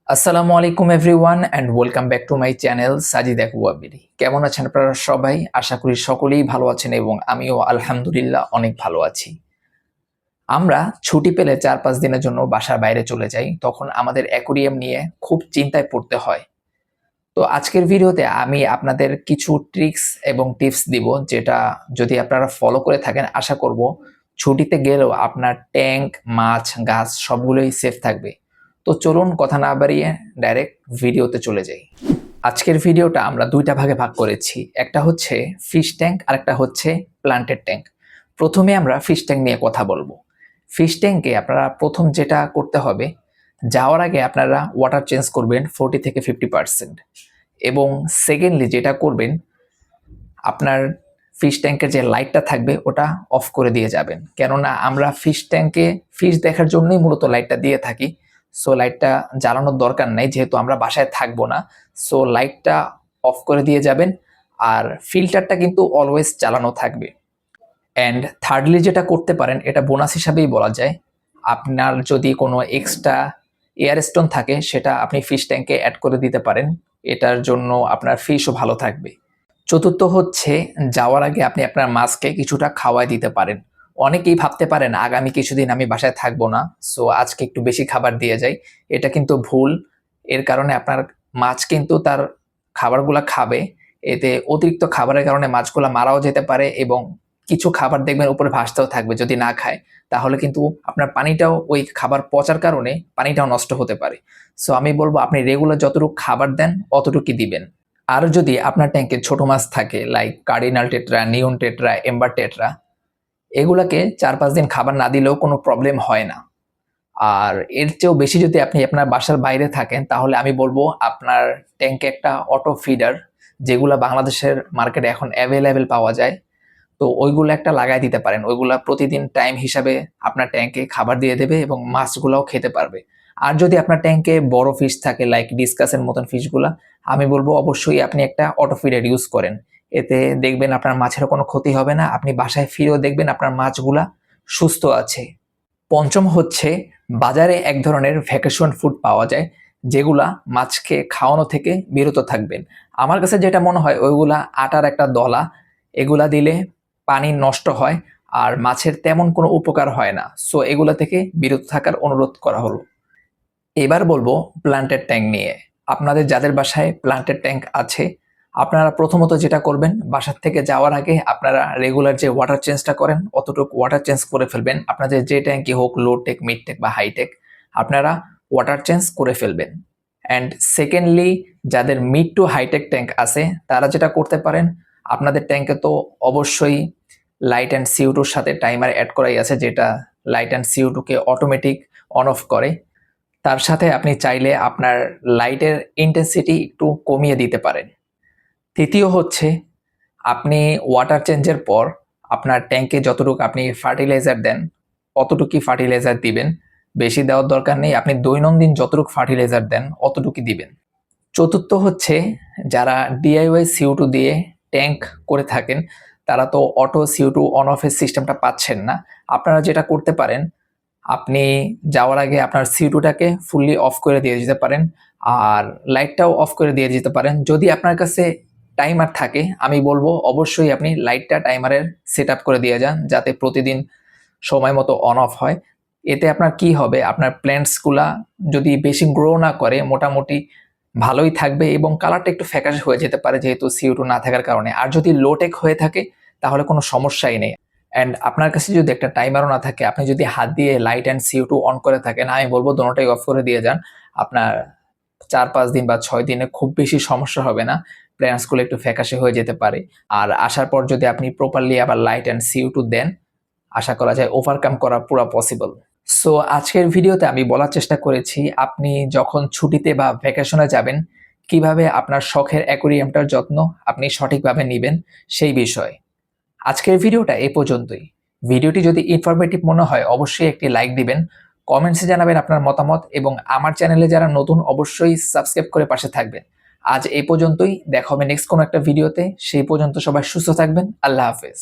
আসসালামু আলাইকুম everyone and welcome back to my channel Sajid Aqua BD. কেমন আছেন আপনারা সবাই? আশা করি সকলেই ভালো আছেন এবং আমিও আলহামদুলিল্লাহ অনেক ভালো আছি। আমরা ছুটি পেলে ৪-৫ দিনের জন্য বাসার বাইরে চলে যাই, তখন আমাদের অ্যাকুরিয়াম নিয়ে খুব চিন্তায় পড়তে হয়। তো আজকের ভিডিওতে আমি আপনাদের কিছু ট্রিক্স এবং টিপস দিব, যেটা যদি আপনারা ফলো করে থাকেন আশা করব ছুটিতে গেলেও আপনার ট্যাঙ্ক, মাছ, গাছ সবগুলোই সেফ থাকবে। তো চলুন কথা না বাড়িয়ে ডাইরেক্ট ভিডিওতে চলে যাই। আজকের ভিডিওটা আমরা দুইটা ভাগে ভাগ করেছি, একটা হচ্ছে ফিশ ট্যাঙ্ক আর একটা হচ্ছে প্লান্টেড ট্যাঙ্ক। প্রথমে আমরা ফিশ ট্যাঙ্ক নিয়ে কথা বলবো। ফিশ ট্যাঙ্কে আপনারা প্রথম যেটা করতে হবে, যাওয়ার আগে আপনারা ওয়াটার চেঞ্জ করবেন 40 থেকে 50%। এবং সেকেন্ডলি যেটা করবেন, আপনার ফিশ ট্যাঙ্কের যে লাইটটা থাকবে ওটা অফ করে দিয়ে যাবেন, কেননা আমরা ফিশ ট্যাঙ্কে ফিশ দেখার জন্যই মূলত লাইটটা দিয়ে থাকি। সো লাইটটা জ্বালানোর দরকার নেই, যেহেতু আমরা বাসায় থাকবো না। সো লাইটটা অফ করে দিয়ে যাবেন, আর ফিল্টারটা কিন্তু অলওয়েজ চালানো থাকবে। অ্যান্ড থার্ডলি যেটা করতে পারেন, এটা বোনাস হিসাবেই বলা যায়, আপনার যদি কোনো এক্সট্রা এয়ার স্টোন থাকে সেটা আপনি ফিশ ট্যাঙ্কে অ্যাড করে দিতে পারেন। এটার জন্য আপনার ফিশও ভালো থাকবে। চতুর্থ হচ্ছে, যাওয়ার আগে আপনি আপনার মাছকে কিছুটা খাওয়াই দিতে পারেন। অনেকেই ভাবতে পারেন আগামী কিছুদিন আমি বাসায় থাকবো না, সো আজকে একটু বেশি খাবার দিয়ে যাই। এটা কিন্তু ভুল। এর কারণে আপনার মাছ কিন্তু তার খাবারগুলা খাবে, এতে অতিরিক্ত খাবারের কারণে মাছগুলা মারাও যেতে পারে এবং কিছু খাবার দেখবেন উপরে ভাসতেও থাকবে। যদি না খায় তাহলে কিন্তু আপনার পানিটাও, ওই খাবার পচার কারণে পানিটাও নষ্ট হতে পারে। সো আমি বলবো আপনি রেগুলার যতটুকু খাবার দেন অতটুকুই দিবেন। আর যদি আপনার ট্যাঙ্কে ছোট মাছ থাকে, লাইক কার্ডিনাল টেট্রা, নিয়ন টেট্রা, এম্বার টেট্রা, এগুলাকে ৪-৫ দিন খাবার না দিলেও কোনো প্রবলেম হয় না। আর এর চেয়েও বেশি যদি আপনি আপনার বাসার বাইরে থাকেন, তাহলে আমি বলবো আপনার ট্যাঙ্কে একটা অটো ফিডার, যেগুলা বাংলাদেশের মার্কেটে এখন অ্যাভেলেবেল পাওয়া যায়, তো ওইগুলো একটা লাগাই দিতে পারেন। ওইগুলা প্রতিদিন টাইম হিসাবে আপনার ট্যাঙ্কে খাবার দিয়ে দেবে এবং মাছগুলাও খেতে পারবে। আর যদি আপনার ট্যাঙ্কে বড় ফিশ থাকে, লাইক ডিসকাসের মতন ফিশগুলা, আমি বলবো অবশ্যই আপনি একটা অটো ফিডার ইউজ করেন। এতে দেখবেন আপনার মাছেরও কোনো ক্ষতি হবে না, আপনি বাসায় ফিরেও দেখবেন আপনার মাছগুলা সুস্থ আছে। পঞ্চম হচ্ছে, বাজারে এক ধরনের ভ্যাকেশন ফুড পাওয়া যায়, যেগুলা মাছকে খাওয়ানো থেকে বিরত থাকবেন। আমার কাছে যেটা মনে হয়, ওইগুলা আটার একটা দলা, এগুলা দিলে পানি নষ্ট হয় আর মাছের তেমন কোনো উপকার হয় না। সো এগুলা থেকে বিরত থাকার অনুরোধ করা হলো। এবার বলবো প্লান্টেড ট্যাঙ্ক নিয়ে। আপনাদের যাদের বাসায় প্লান্টেড ট্যাঙ্ক আছে, আপনারা প্রথমত যেটা করবেন, বাসার থেকে যাওয়ার আগে আপনারা রেগুলার যে ওয়াটার চেঞ্জটা করেন অতটুকু ওয়াটার চেঞ্জ করে ফেলবেন। আপনাদের যে ট্যাঙ্কই হোক, লো টেক, মিড টেক বা হাই টেক, আপনারা ওয়াটার চেঞ্জ করে ফেলবেন। অ্যান্ড সেকেন্ডলি, যাদের মিড টু হাইটেক ট্যাঙ্ক আছে তারা যেটা করতে পারেন, আপনাদের ট্যাঙ্কে তো অবশ্যই লাইট অ্যান্ড CO2-র সাথে টাইমার অ্যাড করাই আছে, যেটা লাইট অ্যান্ড CO2-কে অটোমেটিক অন অফ করে। তার সাথে আপনি চাইলে আপনার লাইটের ইন্টেন্সিটি একটু কমিয়ে দিতে পারেন। তৃতীয় হচ্ছে, আপনি ওয়াটার চেঞ্জের পর আপনার ট্যাঙ্কে যতটুকু আপনি ফার্টিলাইজার দেন অতটুকুই ফার্টিলাইজার দিবেন, বেশি দেওয়ার দরকার নেই। আপনি দৈনন্দিন যতটুকু ফার্টিলাইজার দেন অতটুকুই দিবেন। চতুর্থ হচ্ছে, যারা DIY CO2 দিয়ে ট্যাঙ্ক করে থাকেন তারা তো অটো CO2 অন অফের সিস্টেমটা পাচ্ছেন না। আপনারা যেটা করতে পারেন, আপনি যাওয়ার আগে আপনার CO2টাকে ফুললি অফ করে দিয়ে যেতে পারেন, আর লাইটটাও অফ করে দিয়ে যেতে পারেন। যদি আপনার কাছে টাইমার থাকে, আমি বলবো অবশ্যই আপনি লাইটটা টাইমারের সেট আপ করে দিয়ে যান, যাতে প্রতিদিন সময় মতো অন অফ হয়। এতে আপনার কি হবে, আপনার প্ল্যান্টসগুলা যদি বেশি গ্রো না করে মোটামুটি ভালোই থাকবে এবং কালারটা একটু ফ্যাকাশে হয়ে যেতে পারে, যেহেতু CO2 না থাকার কারণে। আর যদি লো টেক হয়ে থাকে তাহলে কোনো সমস্যাই নেই। অ্যান্ড আপনার কাছে যদি একটা টাইমারও না থাকে, আপনি যদি হাত দিয়ে লাইট অ্যান্ড CO2 অন করে থাকেন, আমি বলবো দোনোটাই অফ করে দিয়ে যান। আপনার ৪-৫ দিন বা ৬ দিনে খুব বেশি সমস্যা হবে না। প্ল্যান্টসগুলো একটু ফ্যাকাশে হয়ে যেতে পারে, আর আসার পর যদি আপনি প্রপারলি আবার লাইট অ্যান্ড CO2 দেন, আশা করা যায় ওভারকাম করা পুরো পসিবল। সো আজকের ভিডিওতে আমি বলার চেষ্টা করেছি, আপনি যখন ছুটিতে বা ভ্যাকেশনে যাবেন কিভাবে আপনার শখের অ্যাকোয়ারিয়ামটার যত্ন আপনি সঠিকভাবে নেবেন সেই বিষয়ে। আজকের ভিডিওটা এ পর্যন্তই। ভিডিওটি যদি ইনফরমেটিভ মনে হয় অবশ্যই একটি লাইক দিবেন, কমেন্টসে জানাবেন আপনার মতামত এবং আমার চ্যানেলে যারা নতুন অবশ্যই সাবস্ক্রাইব করে পাশে থাকবেন। আজ এই পর্যন্তই, দেখা হবে নেক্সট কোনো একটা ভিডিওতে। সেই পর্যন্ত সবাই সুস্থ থাকবেন। আল্লাহ হাফেজ।